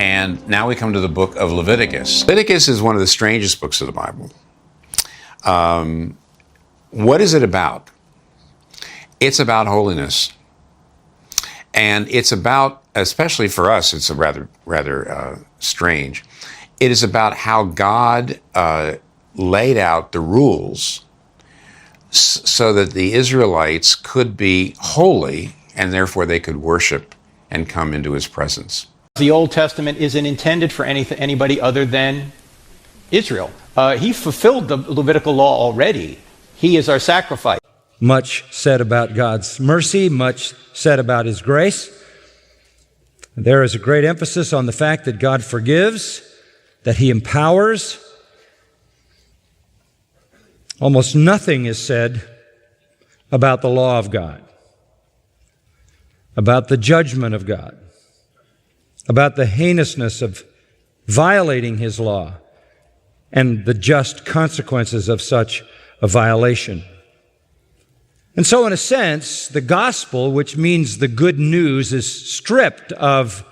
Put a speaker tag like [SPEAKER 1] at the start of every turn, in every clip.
[SPEAKER 1] And now we come to the book of Leviticus. Leviticus is one of the strangest books of the Bible. What is it about? It's about holiness. And it's about, especially for us, it's a rather strange. It is about how God laid out the rules so that the Israelites could be holy and therefore they could worship and come into his presence.
[SPEAKER 2] The Old Testament isn't intended for anybody other than Israel. He fulfilled the Levitical law already. He is our sacrifice.
[SPEAKER 3] Much said about God's mercy, much said about his grace. There is a great emphasis on the fact that God forgives, that he empowers. Almost nothing is said about the law of God, about the judgment of God, about the heinousness of violating his law and the just consequences of such a violation. And so, in a sense, the gospel, which means the good news, is stripped of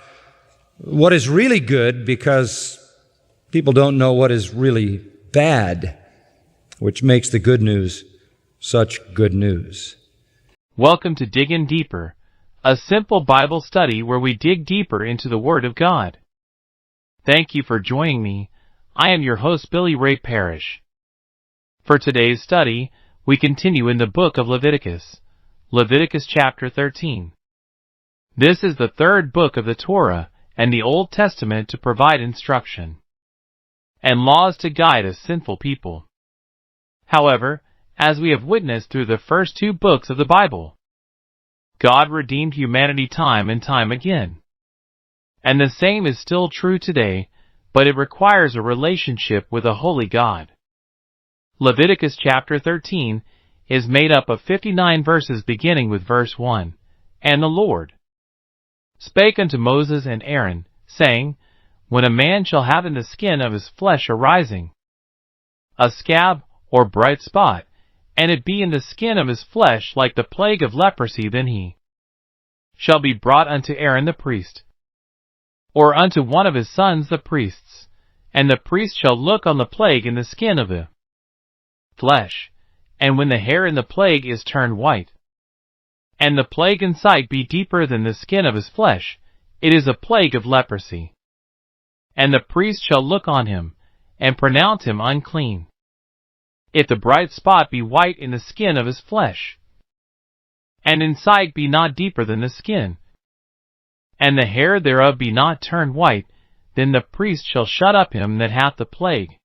[SPEAKER 3] what is really good because people don't know what is really bad, which makes the good news such good news.
[SPEAKER 4] Welcome to Diggin Deeper, a simple Bible study where we dig deeper into the Word of God. Thank you for joining me. I am your host, Billy Ray Parrish. For today's study, we continue in the book of Leviticus, Leviticus Chapter 13. This is the third book of the Torah and the Old Testament to provide instruction and laws to guide a sinful people. However, as we have witnessed through the first two books of the Bible, God redeemed humanity time and time again. And the same is still true today, but it requires a relationship with a holy God. Leviticus chapter 13 is made up of 59 verses beginning with verse 1. And the Lord spake unto Moses and Aaron, saying, When a man shall have in the skin of his flesh arising a scab or bright spot, and it be in the skin of his flesh like the plague of leprosy, then he shall be brought unto Aaron the priest, or unto one of his sons the priests, and the priest shall look on the plague in the skin of the flesh, and when the hair in the plague is turned white, and the plague in sight be deeper than the skin of his flesh, it is a plague of leprosy. And the priest shall look on him, and pronounce him unclean. If the bright spot be white in the skin of his flesh, and in sight be not deeper than the skin, and the hair thereof be not turned white, then the priest shall shut up him that hath the plague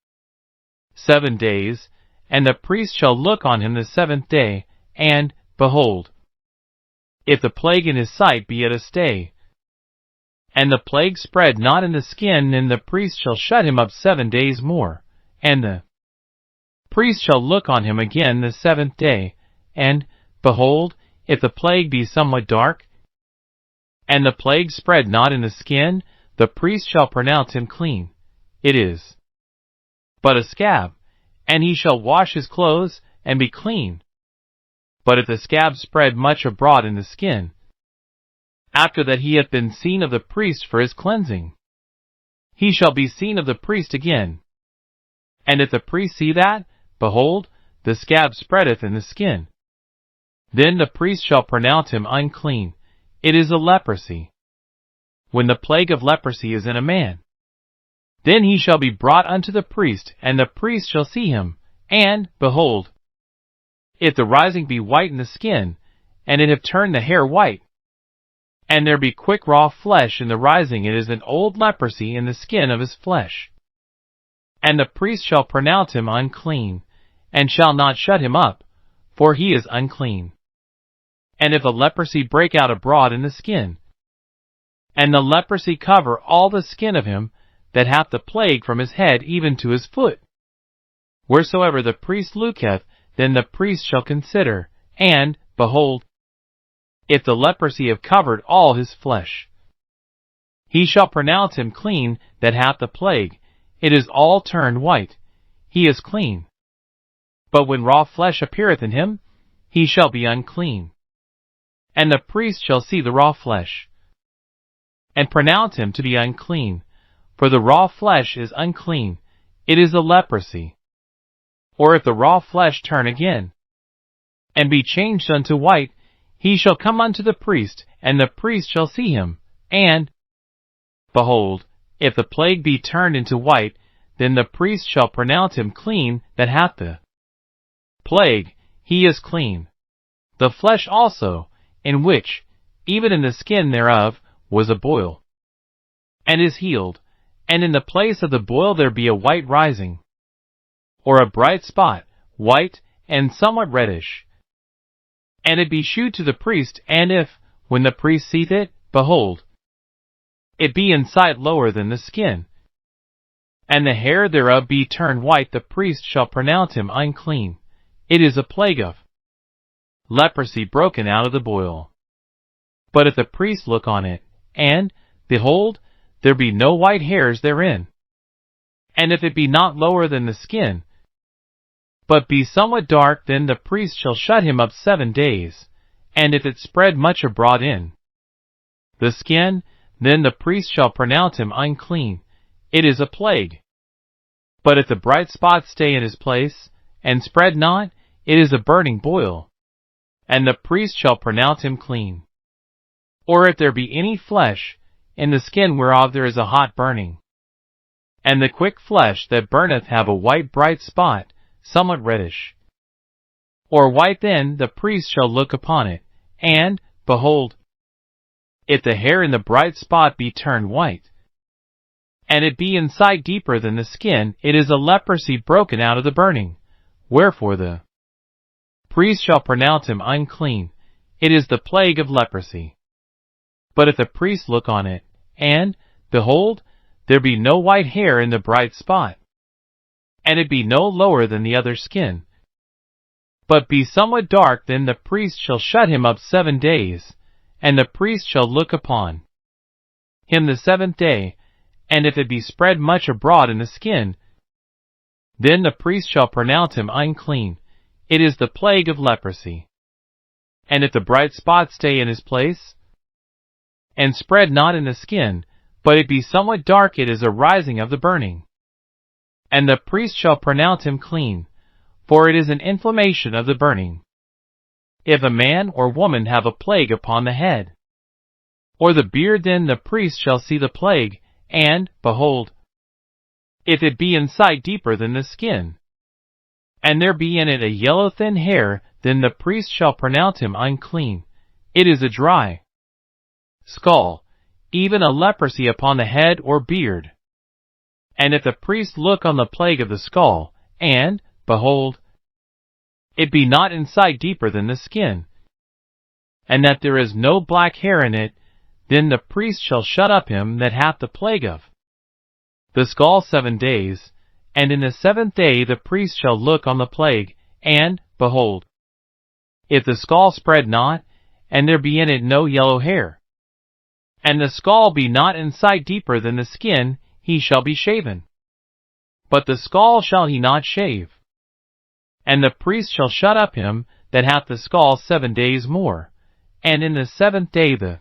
[SPEAKER 4] 7 days, and the priest shall look on him the seventh day, and, behold, if the plague in his sight be at a stay, and the plague spread not in the skin, then the priest shall shut him up 7 days more, and the priest shall look on him again the seventh day, and, behold, if the plague be somewhat dark, and the plague spread not in the skin, the priest shall pronounce him clean. It is but a scab, and he shall wash his clothes, and be clean. But if the scab spread much abroad in the skin, after that he hath been seen of the priest for his cleansing, he shall be seen of the priest again. And if the priest see that, behold, the scab spreadeth in the skin, then the priest shall pronounce him unclean. It is a leprosy. When the plague of leprosy is in a man, then he shall be brought unto the priest, and the priest shall see him, and, behold, if the rising be white in the skin, and it have turned the hair white, and there be quick raw flesh in the rising, it is an old leprosy in the skin of his flesh. And the priest shall pronounce him unclean, and shall not shut him up, for he is unclean. And if a leprosy break out abroad in the skin, and the leprosy cover all the skin of him that hath the plague from his head even to his foot, wheresoever the priest looketh, then the priest shall consider, and, behold, if the leprosy have covered all his flesh, he shall pronounce him clean that hath the plague. It is all turned white. He is clean. But when raw flesh appeareth in him, he shall be unclean. And the priest shall see the raw flesh, and pronounce him to be unclean. For the raw flesh is unclean, it is a leprosy. Or if the raw flesh turn again, and be changed unto white, he shall come unto the priest, and the priest shall see him. And, behold, if the plague be turned into white, then the priest shall pronounce him clean that hath the plague, he is clean. The flesh also, in which, even in the skin thereof, was a boil, and is healed, and in the place of the boil there be a white rising, or a bright spot, white, and somewhat reddish. And it be shewed to the priest, and if, when the priest seeth it, behold, it be in sight lower than the skin, and the hair thereof be turned white, the priest shall pronounce him unclean. It is a plague of leprosy broken out of the boil. But if the priest look on it, and, behold, there be no white hairs therein, and if it be not lower than the skin, but be somewhat dark, then the priest shall shut him up 7 days, and if it spread much abroad in the skin, then the priest shall pronounce him unclean. It is a plague. But if the bright spot stay in his place, and spread not, it is a burning boil, and the priest shall pronounce him clean. Or if there be any flesh in the skin whereof there is a hot burning, and the quick flesh that burneth have a white bright spot, somewhat reddish, or white, then the priest shall look upon it, and, behold, if the hair in the bright spot be turned white, and it be in sight deeper than the skin, it is a leprosy broken out of the burning. Wherefore the priest shall pronounce him unclean. It is the plague of leprosy. But if the priest look on it, and, behold, there be no white hair in the bright spot, and it be no lower than the other skin, but be somewhat dark, then the priest shall shut him up 7 days, and the priest shall look upon him the 7th day, and if it be spread much abroad in the skin, then the priest shall pronounce him unclean. It is the plague of leprosy. And if the bright spot stay in his place, and spread not in the skin, but it be somewhat dark, it is a rising of the burning. And the priest shall pronounce him clean, for it is an inflammation of the burning. If a man or woman have a plague upon the head, or the beard, then the priest shall see the plague, and, behold, if it be in sight deeper than the skin, and there be in it a yellow thin hair, then the priest shall pronounce him unclean. It is a dry skull, even a leprosy upon the head or beard. And if the priest look on the plague of the skull, and, behold, it be not in sight deeper than the skin, and that there is no black hair in it, then the priest shall shut up him that hath the plague of the skull 7 days, and in the 7th day the priest shall look on the plague, and, behold, if the skull spread not, and there be in it no yellow hair, and the skull be not in sight deeper than the skin, he shall be shaven. But the skull shall he not shave. And the priest shall shut up him that hath the skull 7 days more, and in the 7th day the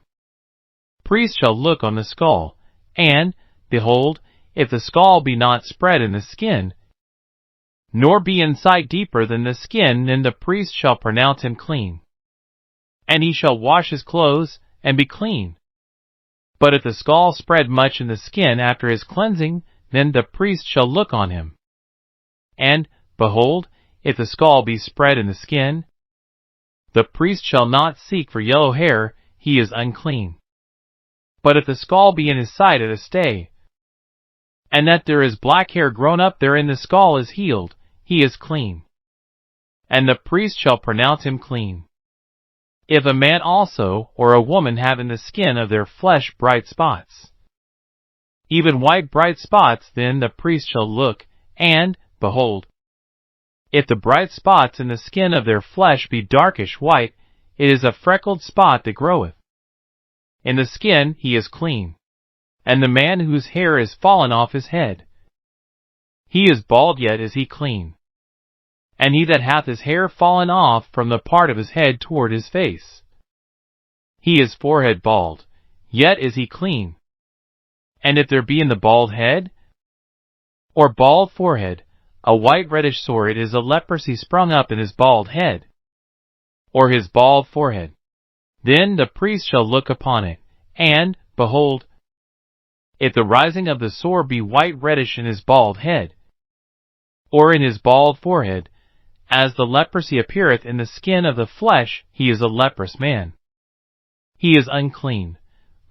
[SPEAKER 4] priest shall look on the skull, and, behold, if the skull be not spread in the skin, nor be in sight deeper than the skin, then the priest shall pronounce him clean. And he shall wash his clothes, and be clean. But if the skull spread much in the skin after his cleansing, then the priest shall look on him. And, behold, if the skull be spread in the skin, the priest shall not seek for yellow hair, he is unclean. But if the skull be in his sight at a stay, and that there is black hair grown up therein, the skull is healed, he is clean. And the priest shall pronounce him clean. If a man also or a woman have in the skin of their flesh bright spots, even white bright spots, then the priest shall look, and, behold, if the bright spots in the skin of their flesh be darkish white, it is a freckled spot that groweth in the skin, he is clean. And the man whose hair is fallen off his head, he is bald, yet is he clean. And he that hath his hair fallen off from the part of his head toward his face, he is forehead bald, yet is he clean. And if there be in the bald head, or bald forehead, a white reddish sore, it is a leprosy sprung up in his bald head, or his bald forehead. Then the priest shall look upon it, and, behold, if the rising of the sore be white reddish in his bald head, or in his bald forehead, as the leprosy appeareth in the skin of the flesh, he is a leprous man. He is unclean.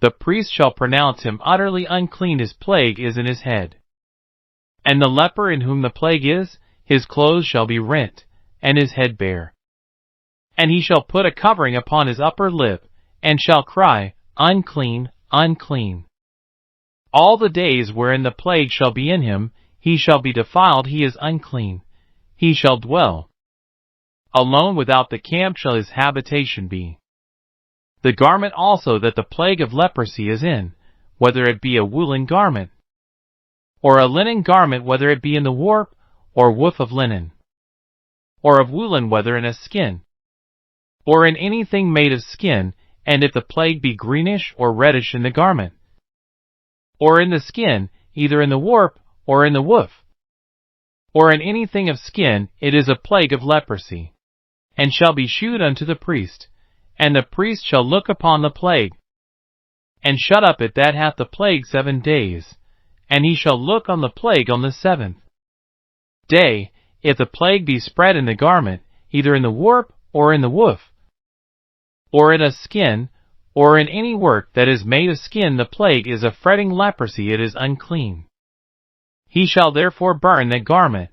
[SPEAKER 4] The priest shall pronounce him utterly unclean. His plague is in his head. And the leper in whom the plague is, his clothes shall be rent, and his head bare. And he shall put a covering upon his upper lip, and shall cry, Unclean, unclean. All the days wherein the plague shall be in him, he shall be defiled, he is unclean. He shall dwell alone, without the camp shall his habitation be. The garment also that the plague of leprosy is in, whether it be a woolen garment, or a linen garment, whether it be in the warp, or woof of linen, or of woolen, whether in a skin, or in anything made of skin, and if the plague be greenish or reddish in the garment, or in the skin, either in the warp, or in the woof, or in anything of skin, it is a plague of leprosy, and shall be shewed unto the priest. And the priest shall look upon the plague, and shut up it that hath the plague 7 days, and he shall look on the plague on the 7th day. If the plague be spread in the garment, either in the warp, or in the woof, or in a skin, or in any work that is made of skin, the plague is a fretting leprosy, it is unclean. He shall therefore burn that garment,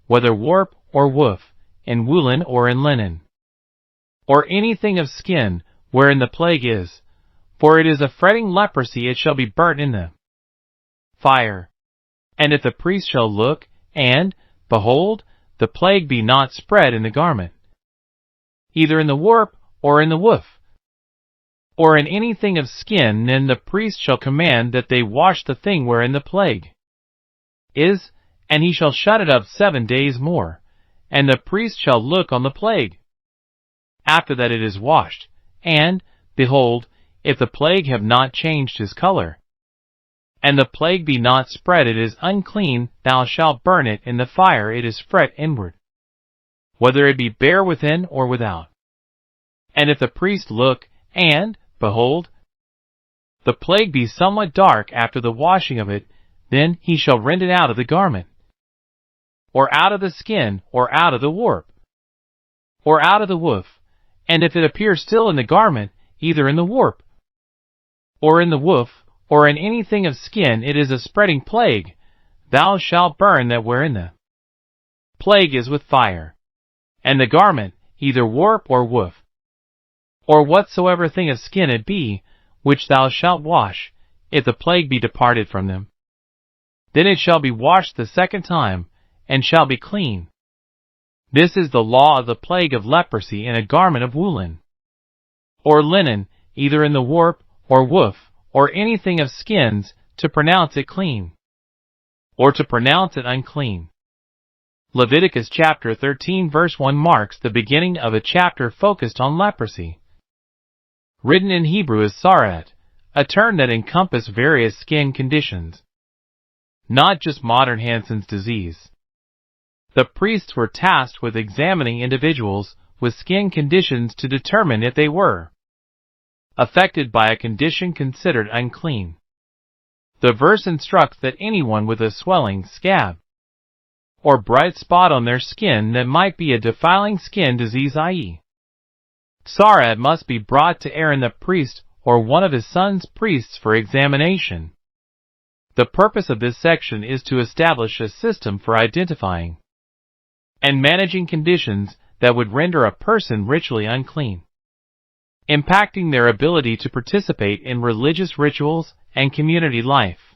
[SPEAKER 4] whether warp or woof, in woolen or in linen, or anything of skin, wherein the plague is, for it is a fretting leprosy, it shall be burnt in the fire. And if the priest shall look, and, behold, the plague be not spread in the garment, either in the warp, or in the woof, or in anything of skin, then the priest shall command that they wash the thing wherein the plague is, and he shall shut it up 7 days more, and the priest shall look on the plague after that it is washed, and, behold, if the plague have not changed his color, and the plague be not spread, it is unclean, thou shalt burn it in the fire, it is fret inward, whether it be bare within or without. And if the priest look, and, behold, the plague be somewhat dark after the washing of it, then he shall rend it out of the garment, or out of the skin, or out of the warp, or out of the woof. And if it appear still in the garment, either in the warp, or in the woof, or in anything of skin, it is a spreading plague, thou shalt burn that wherein the plague is with fire. And the garment, either warp or woof, or whatsoever thing of skin it be, which thou shalt wash, if the plague be departed from them, then it shall be washed the 2nd time, and shall be clean. This is the law of the plague of leprosy in a garment of woolen, or linen, either in the warp, or woof, or anything of skins, to pronounce it clean, or to pronounce it unclean. Leviticus chapter 13 verse 1 marks the beginning of a chapter focused on leprosy. Written in Hebrew is sarat, a term that encompasses various skin conditions, not just modern Hansen's disease. The priests were tasked with examining individuals with skin conditions to determine if they were affected by a condition considered unclean. The verse instructs that anyone with a swelling, scab, or bright spot on their skin that might be a defiling skin disease, i.e., sarat, must be brought to Aaron the priest or one of his sons' priests for examination. The purpose of this section is to establish a system for identifying and managing conditions that would render a person ritually unclean, impacting their ability to participate in religious rituals and community life.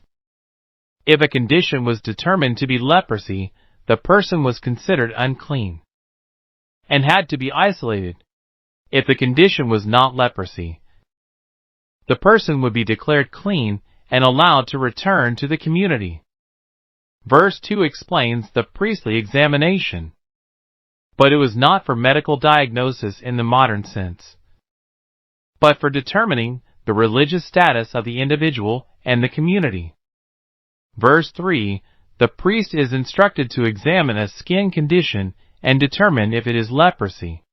[SPEAKER 4] If a condition was determined to be leprosy, the person was considered unclean and had to be isolated. If the condition was not leprosy, the person would be declared clean and allowed to return to the community. Verse 2 explains the priestly examination, but it was not for medical diagnosis in the modern sense, but for determining the religious status of the individual and the community. Verse 3, the priest is instructed to examine a skin condition and determine if it is leprosy.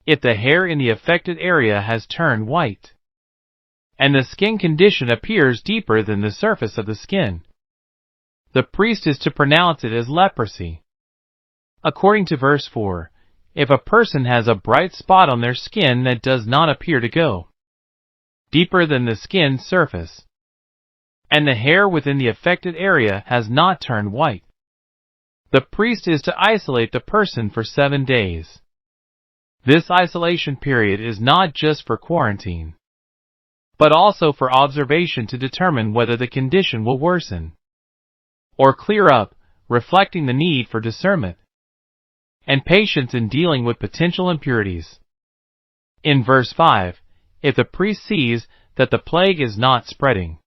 [SPEAKER 4] If the hair in the affected area has turned white, and the skin condition appears deeper than the surface of the skin, the priest is to pronounce it as leprosy. According to verse 4, if a person has a bright spot on their skin that does not appear to go deeper than the skin's surface, and the hair within the affected area has not turned white, the priest is to isolate the person for 7 days. This isolation period is not just for quarantine, but also for observation to determine whether the condition will worsen or clear up, reflecting the need for discernment and patience in dealing with potential impurities. In verse 5, if the priest sees that the plague is not spreading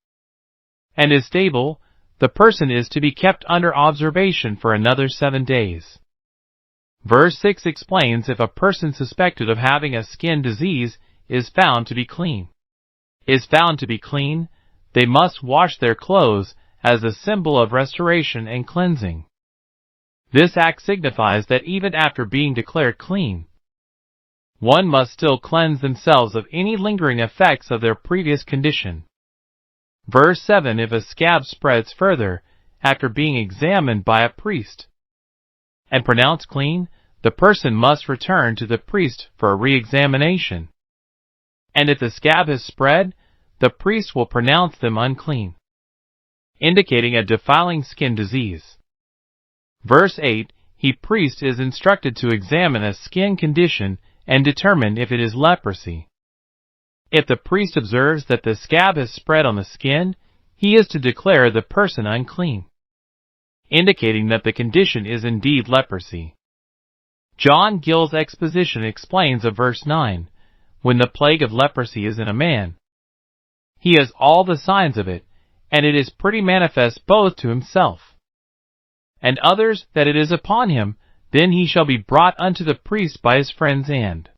[SPEAKER 4] and is stable, the person is to be kept under observation for another 7 days. Verse 6 explains if a person suspected of having a skin disease is found to be clean, they must wash their clothes as a symbol of restoration and cleansing. This act signifies that even after being declared clean, one must still cleanse themselves of any lingering effects of their previous condition. Verse 7, if a scab spreads further after being examined by a priest and pronounced clean, the person must return to the priest for a re-examination. And if the scab has spread, the priest will pronounce them unclean, indicating a defiling skin disease. Verse 8, priest is instructed to examine a skin condition and determine if it is leprosy. If the priest observes that the scab has spread on the skin, he is to declare the person unclean, indicating that the condition is indeed leprosy. John Gill's exposition explains of verse 9, when the plague of leprosy is in a man, he has all the signs of it, and it is pretty manifest both to himself and others that it is upon him, then he shall be brought unto the priest by his friends and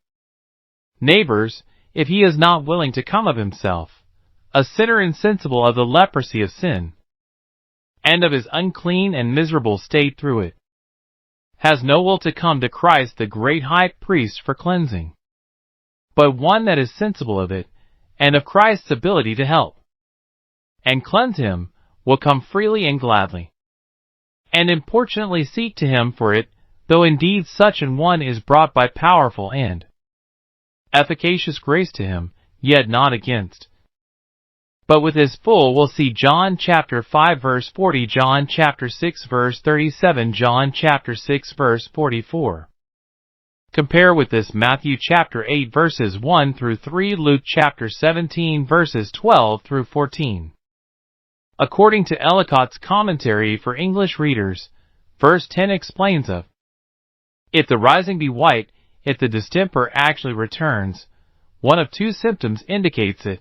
[SPEAKER 4] neighbors, if he is not willing to come of himself, a sinner insensible of the leprosy of sin, and of his unclean and miserable state through it, has no will to come to Christ the great high priest for cleansing, but one that is sensible of it, and of Christ's ability to help and cleanse him, will come freely and gladly, and importunately seek to him for it, though indeed such an one is brought by powerful and efficacious grace to him, yet not against. But with his full we'll see John chapter 5 verse 40, John chapter 6 verse 37, John chapter 6 verse 44. Compare with this Matthew chapter 8 verses 1 through 3, Luke chapter 17 verses 12 through 14. According to Ellicott's commentary for English readers, verse 10 explains of, if the rising be white, if the distemper actually returns, one of two symptoms indicates it.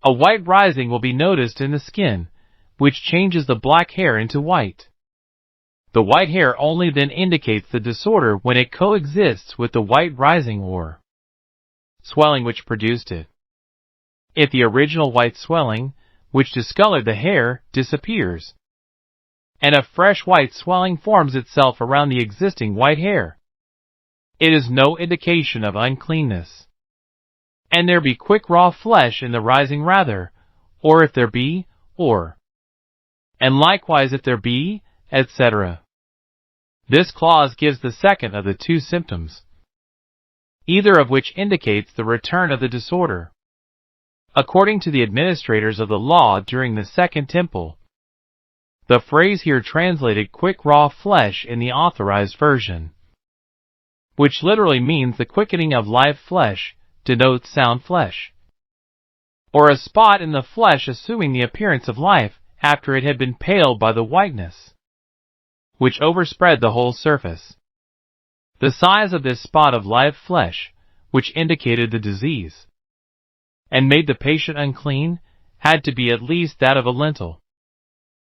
[SPEAKER 4] A white rising will be noticed in the skin, which changes the black hair into white. The white hair only then indicates the disorder when it coexists with the white rising or swelling which produced it. If the original white swelling, which discolored the hair, disappears, and a fresh white swelling forms itself around the existing white hair, it is no indication of uncleanness. And there be quick raw flesh in the rising rather, or if there be, or, and likewise if there be, etc. This clause gives the second of the two symptoms, either of which indicates the return of the disorder. According to the administrators of the law during the Second Temple, the phrase here translated quick raw flesh in the Authorized Version, which literally means the quickening of live flesh, denotes sound flesh, or a spot in the flesh assuming the appearance of life after it had been paled by the whiteness, which overspread the whole surface. The size of this spot of live flesh, which indicated the disease and made the patient unclean, had to be at least that of a lentil.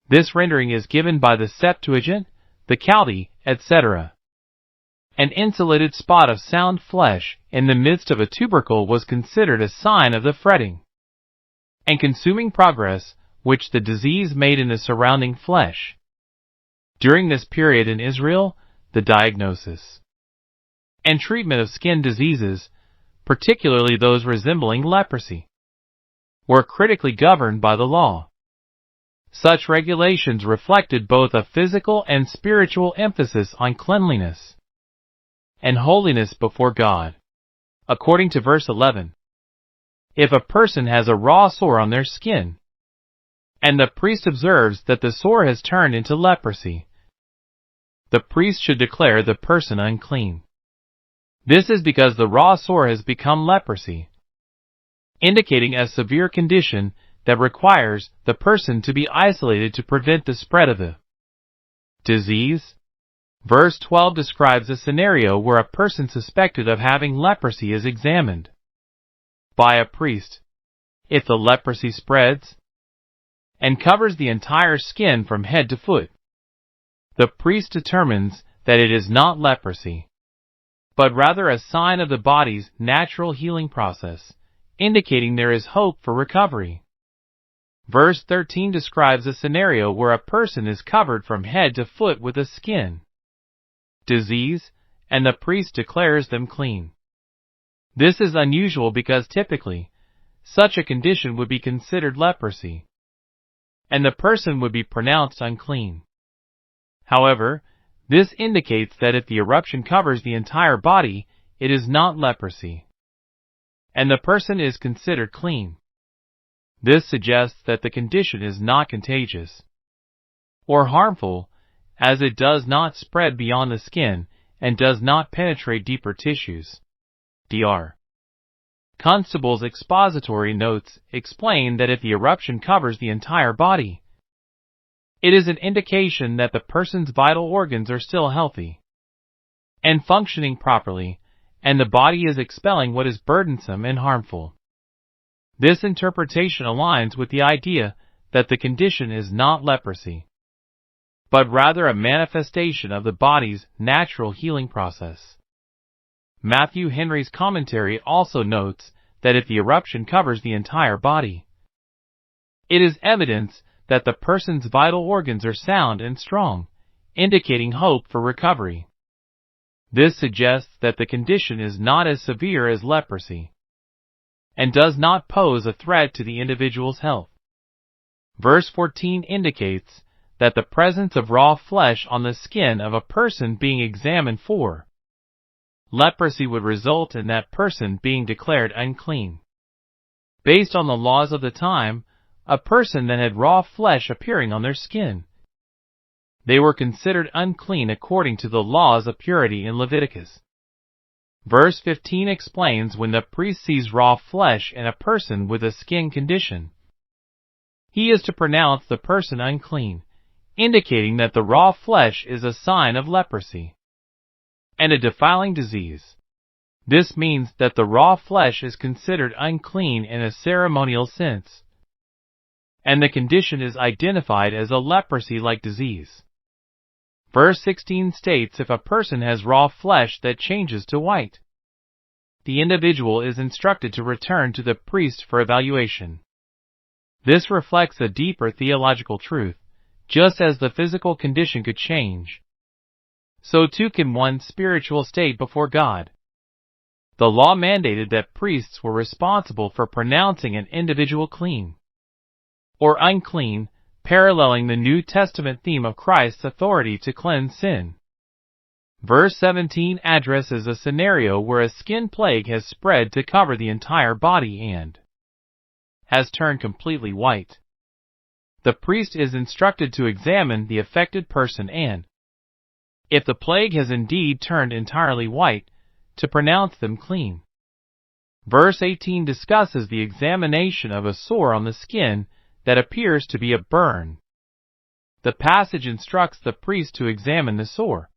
[SPEAKER 4] This rendering is given by the Septuagint, the Chaldee, etc. An insulated spot of sound flesh in the midst of a tubercle was considered a sign of the fretting and consuming progress, which the disease made in the surrounding flesh. During this period in Israel, the diagnosis and treatment of skin diseases, particularly those resembling leprosy, were critically governed by the law. Such regulations reflected both a physical and spiritual emphasis on cleanliness and holiness before God. According to verse 11, if a person has a raw sore on their skin, and the priest observes that the sore has turned into leprosy, the priest should declare the person unclean. This is because the raw sore has become leprosy, indicating a severe condition that requires the person to be isolated to prevent the spread of the disease. Verse 12 describes a scenario where a person suspected of having leprosy is examined by a priest. If the leprosy spreads and covers the entire skin from head to foot, the priest determines that it is not leprosy, but rather a sign of the body's natural healing process, indicating there is hope for recovery. Verse 13 describes a scenario where a person is covered from head to foot with a skin disease, and the priest declares them clean. This is unusual because typically, such a condition would be considered leprosy, and the person would be pronounced unclean. However, this indicates that if the eruption covers the entire body, it is not leprosy, and the person is considered clean. This suggests that the condition is not contagious or harmful, as it does not spread beyond the skin and does not penetrate deeper tissues. Dr. Constable's expository notes explain that if the eruption covers the entire body, it is an indication that the person's vital organs are still healthy and functioning properly, and the body is expelling what is burdensome and harmful. This interpretation aligns with the idea that the condition is not leprosy, but rather a manifestation of the body's natural healing process. Matthew Henry's commentary also notes that if the eruption covers the entire body, it is evidence that the person's vital organs are sound and strong, indicating hope for recovery. This suggests that the condition is not as severe as leprosy and does not pose a threat to the individual's health. Verse 14 indicates that the presence of raw flesh on the skin of a person being examined for leprosy would result in that person being declared unclean. Based on the laws of the time, a person that had raw flesh appearing on their skin, they were considered unclean according to the laws of purity in Leviticus. Verse 15 explains when the priest sees raw flesh in a person with a skin condition, he is to pronounce the person unclean, indicating that the raw flesh is a sign of leprosy and a defiling disease. This means that the raw flesh is considered unclean in a ceremonial sense, and the condition is identified as a leprosy-like disease. Verse 16 states if a person has raw flesh that changes to white, the individual is instructed to return to the priest for evaluation. This reflects a deeper theological truth. Just as the physical condition could change, so too can one's spiritual state before God. The law mandated that priests were responsible for pronouncing an individual clean or unclean, paralleling the New Testament theme of Christ's authority to cleanse sin. Verse 17 addresses a scenario where a skin plague has spread to cover the entire body and has turned completely white. The priest is instructed to examine the affected person and, if the plague has indeed turned entirely white, to pronounce them clean. Verse 18 discusses the examination of a sore on the skin that appears to be a burn. The passage instructs the priest to examine the sore,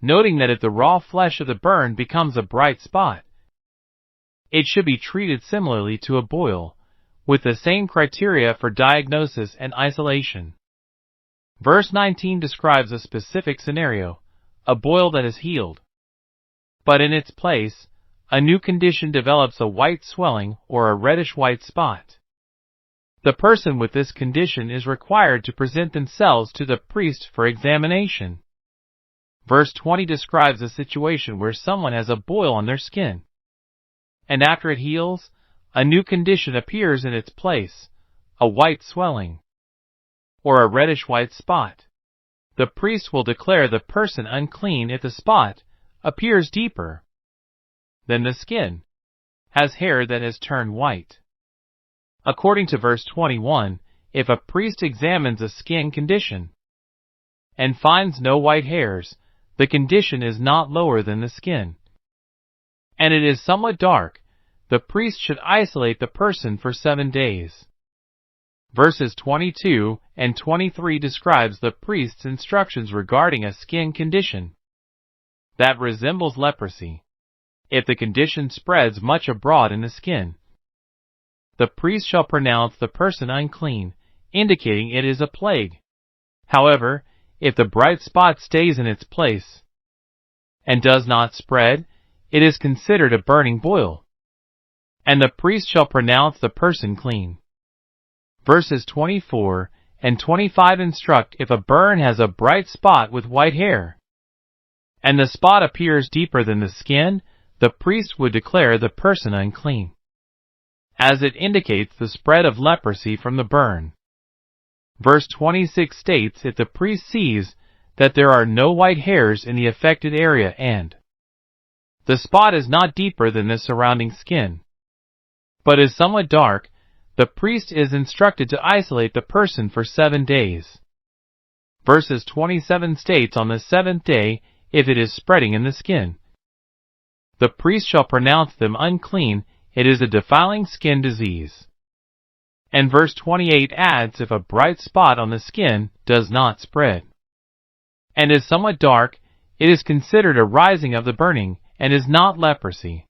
[SPEAKER 4] noting that if the raw flesh of the burn becomes a bright spot, it should be treated similarly to a boil, with the same criteria for diagnosis and isolation. Verse 19 describes a specific scenario, a boil that is healed. But in its place, a new condition develops, a white swelling or a reddish-white spot. The person with this condition is required to present themselves to the priest for examination. Verse 20 describes a situation where someone has a boil on their skin, and after it heals, a new condition appears in its place, a white swelling, or a reddish-white spot. The priest will declare the person unclean if the spot appears deeper than the skin, has hair that has turned white. According to verse 21, if a priest examines a skin condition and finds no white hairs, the condition is not lower than the skin, and it is somewhat dark, the priest should isolate the person for 7 days. Verses 22 and 23 describes the priest's instructions regarding a skin condition that resembles leprosy. If the condition spreads much abroad in the skin, the priest shall pronounce the person unclean, indicating it is a plague. However, if the bright spot stays in its place and does not spread, it is considered a burning boil, and the priest shall pronounce the person clean. Verses 24 and 25 instruct if a burn has a bright spot with white hair, and the spot appears deeper than the skin, the priest would declare the person unclean, as it indicates the spread of leprosy from the burn. Verse 26 states if the priest sees that there are no white hairs in the affected area and the spot is not deeper than the surrounding skin, but is somewhat dark, the priest is instructed to isolate the person for 7 days. Verses 27 states on the 7th day, if it is spreading in the skin, the priest shall pronounce them unclean. It is a defiling skin disease. And verse 28 adds if a bright spot on the skin does not spread and is somewhat dark, it is considered a rising of the burning and is not leprosy.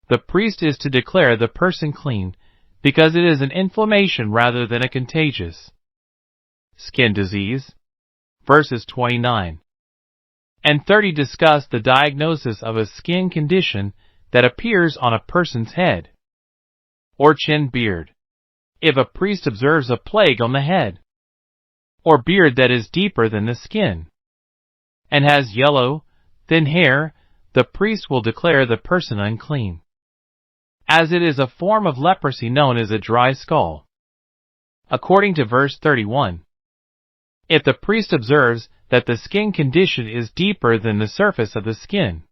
[SPEAKER 4] The priest is to declare the person clean because it is an inflammation rather than a contagious skin disease. Verses 29 and 30 discuss the diagnosis of a skin condition that appears on a person's head or chin beard. If a priest observes a plague on the head or beard that is deeper than the skin and has yellow, thin hair, the priest will declare the person unclean, as it is a form of leprosy known as a dry skull. According to verse 31, if the priest observes that the skin condition is deeper than the surface of the skin,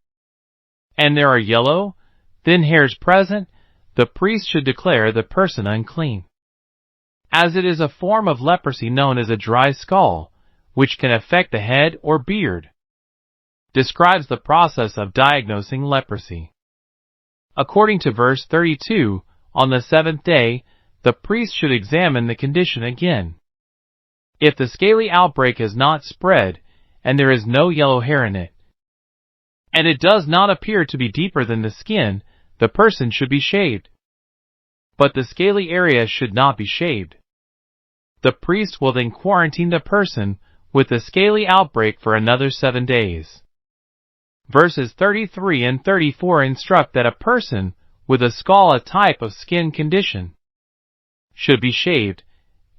[SPEAKER 4] and there are yellow, thin hairs present, the priest should declare the person unclean, as it is a form of leprosy known as a dry skull, which can affect the head or beard. Describes the process of diagnosing leprosy. According to verse 32, on the 7th day, the priest should examine the condition again. If the scaly outbreak has not spread, and there is no yellow hair in it, and it does not appear to be deeper than the skin, the person should be shaved. But the scaly area should not be shaved. The priest will then quarantine the person with the scaly outbreak for another 7 days. Verses 33 and 34 instruct that a person with a scala type of skin condition should be shaved,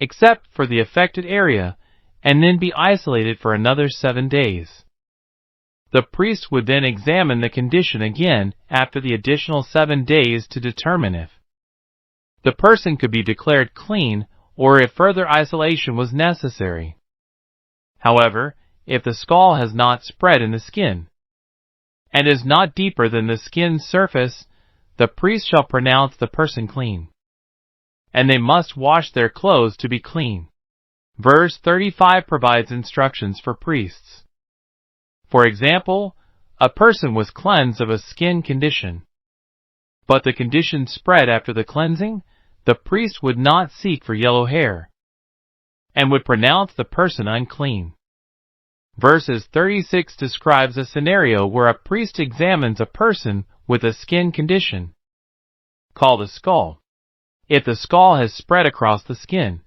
[SPEAKER 4] except for the affected area, and then be isolated for another 7 days. The priest would then examine the condition again after the additional 7 days to determine if the person could be declared clean or if further isolation was necessary. However, if the scall has not spread in the skin and is not deeper than the skin's surface, the priest shall pronounce the person clean, and they must wash their clothes to be clean. Verse 35 provides instructions for priests. For example, a person was cleansed of a skin condition, but the condition spread after the cleansing, the priest would not seek for yellow hair, and would pronounce the person unclean. Verses 36 describes a scenario where a priest examines a person with a skin condition, called a scall. If the scall has spread across the skin,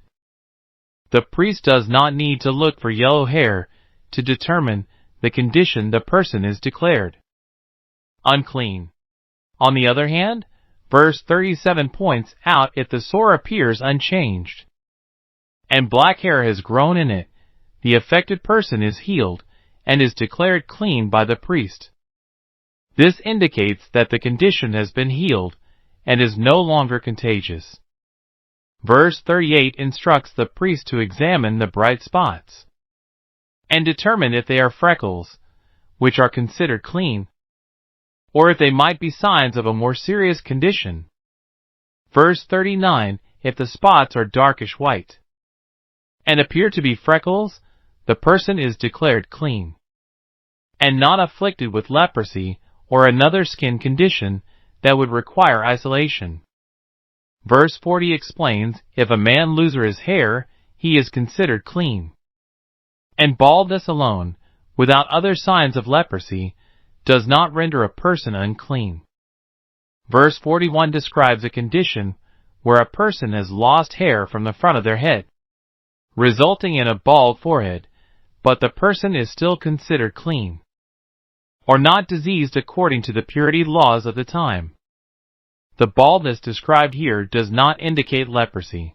[SPEAKER 4] the priest does not need to look for yellow hair to determine the condition. The person is declared unclean. On the other hand, Verse 37 points out if the sore appears unchanged, and black hair has grown in it, the affected person is healed and is declared clean by the priest. This indicates that the condition has been healed and is no longer contagious. Verse 38 instructs the priest to examine the bright spots and determine if they are freckles, which are considered clean, or if they might be signs of a more serious condition. Verse 39, if the spots are darkish white and appear to be freckles, the person is declared clean and not afflicted with leprosy or another skin condition that would require isolation. Verse 40 explains if a man loses his hair, he is considered clean. And baldness alone, without other signs of leprosy, does not render a person unclean. Verse 41 describes a condition where a person has lost hair from the front of their head, resulting in a bald forehead, but the person is still considered clean, or not diseased according to the purity laws of the time. The baldness described here does not indicate leprosy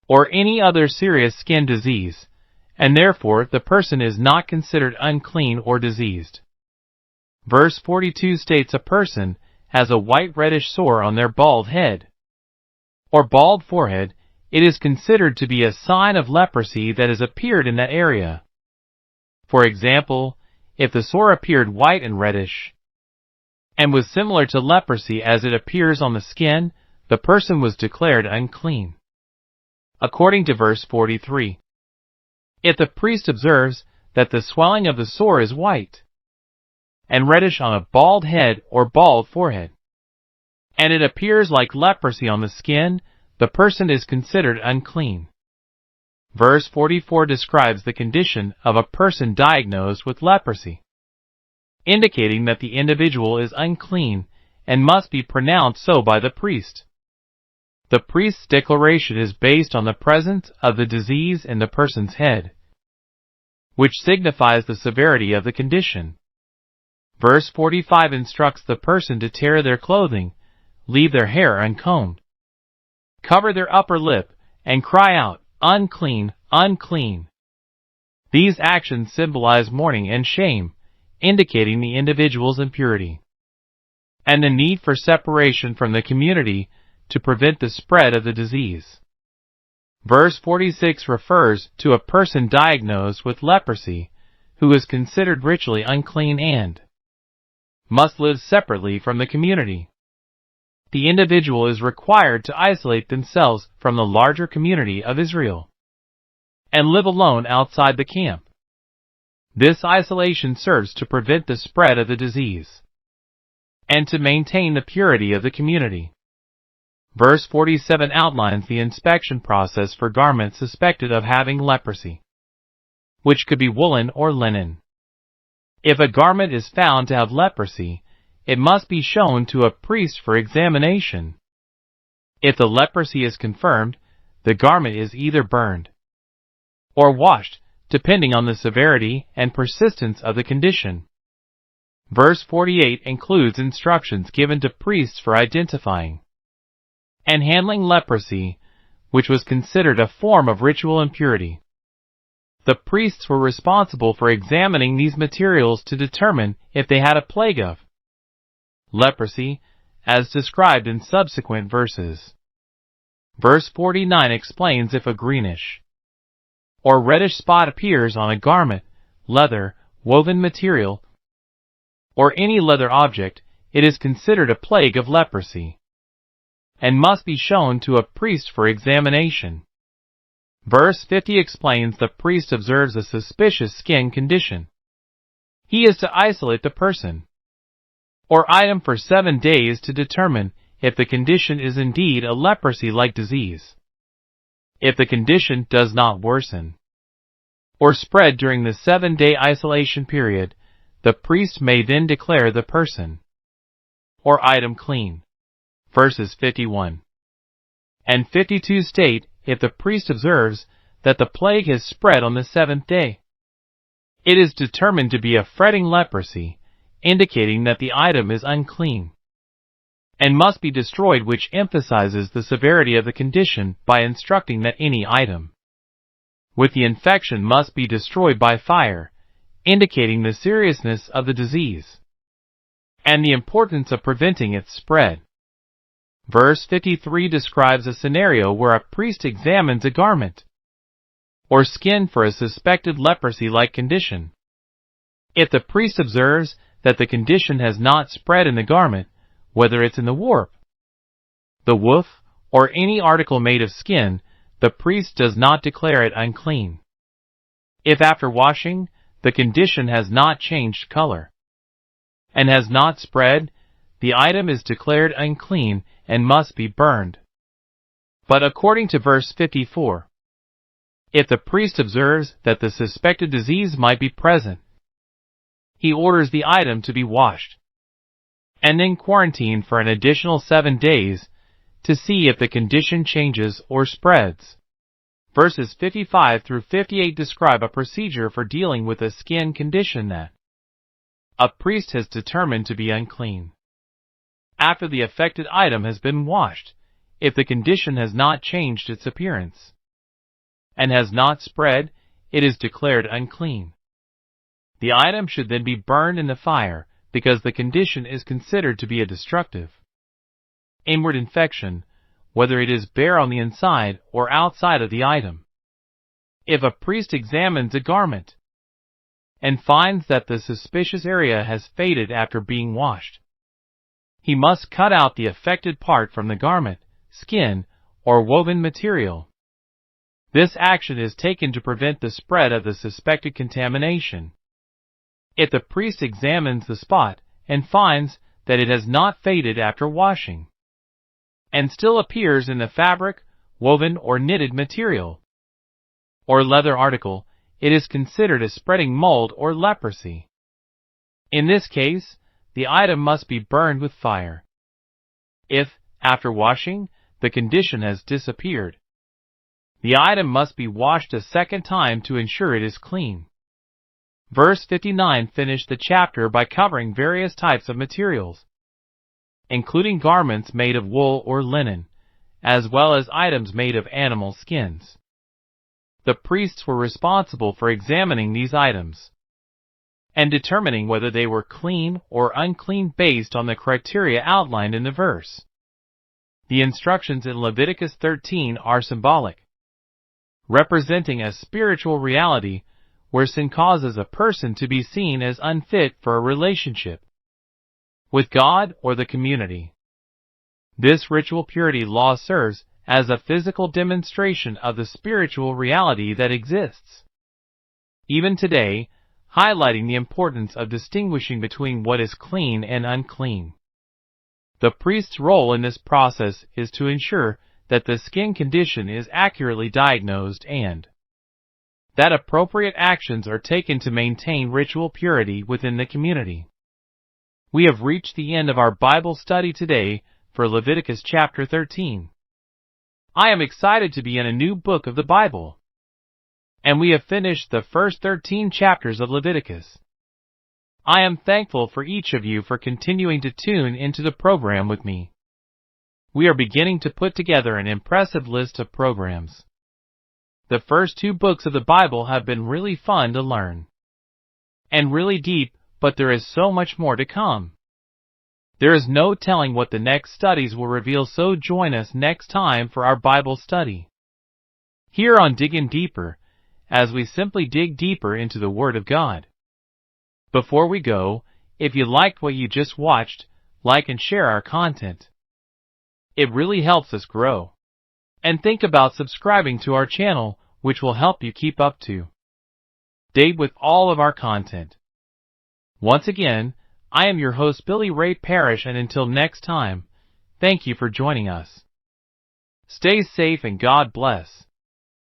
[SPEAKER 4] or any other serious skin disease, and therefore the person is not considered unclean or diseased. Verse 42 states a person has a white reddish sore on their bald head or bald forehead. It is considered to be a sign of leprosy that has appeared in that area. For example, if the sore appeared white and reddish and was similar to leprosy as it appears on the skin, the person was declared unclean. According to verse 43, if the priest observes that the swelling of the sore is white and reddish on a bald head or bald forehead, and it appears like leprosy on the skin, the person is considered unclean. Verse 44 describes the condition of a person diagnosed with leprosy, indicating that the individual is unclean and must be pronounced so by the priest. The priest's declaration is based on the presence of the disease in the person's head, which signifies the severity of the condition. Verse 45 instructs the person to tear their clothing, leave their hair uncombed, cover their upper lip, and cry out, "Unclean, unclean." These actions symbolize mourning and shame, indicating the individual's impurity and the need for separation from the community to prevent the spread of the disease. Verse 46 refers to a person diagnosed with leprosy who is considered ritually unclean and must live separately from the community. The individual is required to isolate themselves from the larger community of Israel and live alone outside the camp. This isolation serves to prevent the spread of the disease and to maintain the purity of the community. Verse 47 outlines the inspection process for garments suspected of having leprosy, which could be woolen or linen. If a garment is found to have leprosy, it must be shown to a priest for examination. If the leprosy is confirmed, the garment is either burned or washed, depending on the severity and persistence of the condition. Verse 48 includes instructions given to priests for identifying and handling leprosy, which was considered a form of ritual impurity. The priests were responsible for examining these materials to determine if they had a plague of leprosy, as described in subsequent verses. Verse 49 explains if a greenish or reddish spot appears on a garment, leather, woven material, or any leather object, it is considered a plague of leprosy and must be shown to a priest for examination. Verse 50 explains the priest observes a suspicious skin condition. He is to isolate the person or item for 7 days to determine if the condition is indeed a leprosy-like disease. If the condition does not worsen or spread during the 7-day isolation period, the priest may then declare the person or item clean. Verses 51 and 52 state if the priest observes that the plague has spread on the 7th day, it is determined to be a fretting leprosy, indicating that the item is unclean. and must be destroyed, which emphasizes the severity of the condition by instructing that any item with the infection must be destroyed by fire, indicating the seriousness of the disease and the importance of preventing its spread. Verse 53 describes a scenario where a priest examines a garment or skin for a suspected leprosy-like condition. If the priest observes that the condition has not spread in the garment, whether it's in the warp, the woof, or any article made of skin, the priest does not declare it unclean. If after washing, the condition has not changed color and has not spread, the item is declared unclean and must be burned. But according to verse 54, if the priest observes that the suspected disease might be present, he orders the item to be washed and then quarantined for an additional 7 days to see if the condition changes or spreads. Verses 55 through 58 describe a procedure for dealing with a skin condition that a priest has determined to be unclean. After the affected item has been washed, if the condition has not changed its appearance and has not spread, it is declared unclean. The item should then be burned in the fire because the condition is considered to be a destructive inward infection, whether it is bare on the inside or outside of the item. If a priest examines a garment and finds that the suspicious area has faded after being washed, he must cut out the affected part from the garment, skin, or woven material. This action is taken to prevent the spread of the suspected contamination. If the priest examines the spot and finds that it has not faded after washing and still appears in the fabric, woven or knitted material, or leather article, it is considered as spreading mold or leprosy. In this case, the item must be burned with fire. If, after washing, the condition has disappeared, the item must be washed a second time to ensure it is clean. Verse 59 finished the chapter by covering various types of materials, including garments made of wool or linen, as well as items made of animal skins. The priests were responsible for examining these items and determining whether they were clean or unclean based on the criteria outlined in the verse. The instructions in Leviticus 13 are symbolic, representing a spiritual reality where sin causes a person to be seen as unfit for a relationship with God or the community. This ritual purity law serves as a physical demonstration of the spiritual reality that exists even today, highlighting the importance of distinguishing between what is clean and unclean. The priest's role in this process is to ensure that the skin condition is accurately diagnosed and that appropriate actions are taken to maintain ritual purity within the community. We have reached the end of our Bible study today for Leviticus chapter 13. I am excited to be in a new book of the Bible, and we have finished the first 13 chapters of Leviticus. I am thankful for each of you for continuing to tune into the program with me. We are beginning to put together an impressive list of programs. The first 2 books of the Bible have been really fun to learn and really deep, but there is so much more to come. There is no telling what the next studies will reveal, so join us next time for our Bible study here on Diggin Deeper, as we simply dig deeper into the Word of God. Before we go, if you liked what you just watched, like and share our content. It really helps us grow. And think about subscribing to our channel, which will help you keep up to date with all of our content. Once again, I am your host Billy Ray Parrish, and until next time, thank you for joining us. Stay safe and God bless.